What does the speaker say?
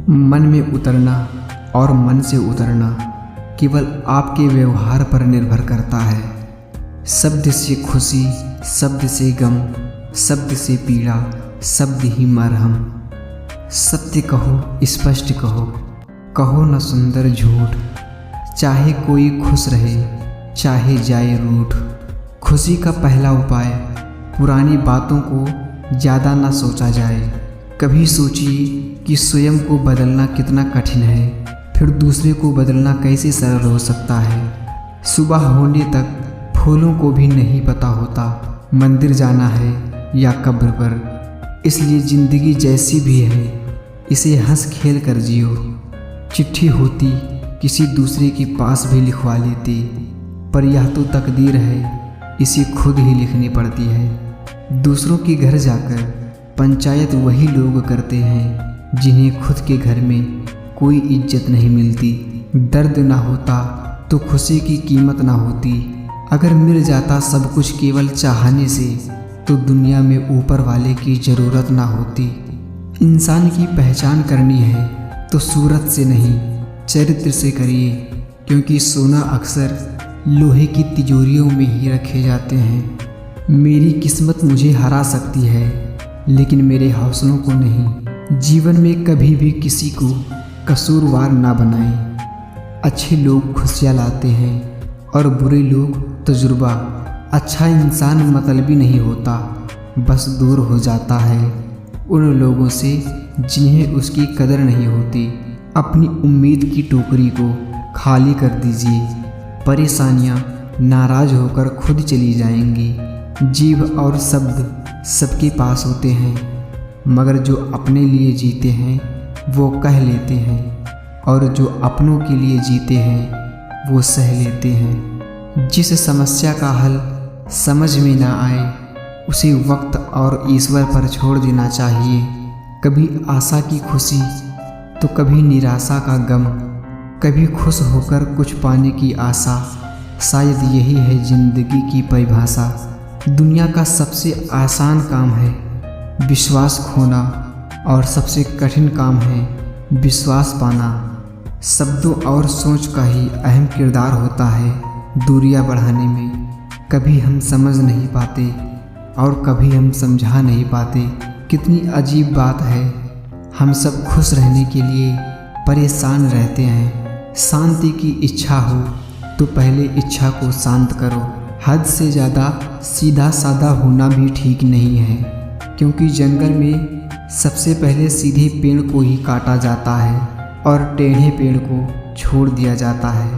मन में उतरना और मन से उतरना केवल आपके व्यवहार पर निर्भर करता है। शब्द से खुशी, शब्द से गम, शब्द से पीड़ा, शब्द ही मरहम। सत्य कहो, स्पष्ट कहो, कहो न सुंदर झूठ। चाहे कोई खुश रहे, चाहे जाए रूठ। खुशी का पहला उपाय, पुरानी बातों को ज़्यादा ना सोचा जाए। कभी सोचिए कि स्वयं को बदलना कितना कठिन है, फिर दूसरे को बदलना कैसे सरल हो सकता है। सुबह होने तक फूलों को भी नहीं पता होता मंदिर जाना है या कब्र पर। इसलिए ज़िंदगी जैसी भी है, इसे हंस खेल कर जियो। चिट्ठी होती किसी दूसरे के पास भी लिखवा लेते, पर यह तो तकदीर है, इसे खुद ही लिखनी पड़ती है। दूसरों के घर जाकर पंचायत वही लोग करते हैं जिन्हें खुद के घर में कोई इज्जत नहीं मिलती। दर्द ना होता तो खुशी की कीमत ना होती। अगर मिल जाता सब कुछ केवल चाहने से, तो दुनिया में ऊपर वाले की ज़रूरत ना होती। इंसान की पहचान करनी है तो सूरत से नहीं, चरित्र से करिए, क्योंकि सोना अक्सर लोहे की तिजोरियों में ही रखे जाते हैं। मेरी किस्मत मुझे हरा सकती है, लेकिन मेरे हौसलों को नहीं। जीवन में कभी भी किसी को कसूरवार ना बनाएं। अच्छे लोग खुशियाँ लाते हैं और बुरे लोग तजुर्बा। अच्छा इंसान मतलबी नहीं होता, बस दूर हो जाता है उन लोगों से जिन्हें उसकी कदर नहीं होती। अपनी उम्मीद की टोकरी को खाली कर दीजिए, परेशानियाँ नाराज होकर खुद चली जाएंगी। जीभ और शब्द सबके पास होते हैं, मगर जो अपने लिए जीते हैं वो कह लेते हैं, और जो अपनों के लिए जीते हैं वो सह लेते हैं। जिस समस्या का हल समझ में ना आए, उसे वक्त और ईश्वर पर छोड़ देना चाहिए। कभी आशा की खुशी तो कभी निराशा का गम, कभी खुश होकर कुछ पाने की आशा। शायद यही है जिंदगी की परिभाषा। दुनिया का सबसे आसान काम है विश्वास खोना, और सबसे कठिन काम है विश्वास पाना। शब्दों और सोच का ही अहम किरदार होता है दूरियां बढ़ाने में। कभी हम समझ नहीं पाते और कभी हम समझा नहीं पाते। कितनी अजीब बात है, हम सब खुश रहने के लिए परेशान रहते हैं। शांति की इच्छा हो तो पहले इच्छा को शांत करो। हद से ज़्यादा सीधा साधा होना भी ठीक नहीं है, क्योंकि जंगल में सबसे पहले सीधे पेड़ को ही काटा जाता है और टेढ़े पेड़ को छोड़ दिया जाता है।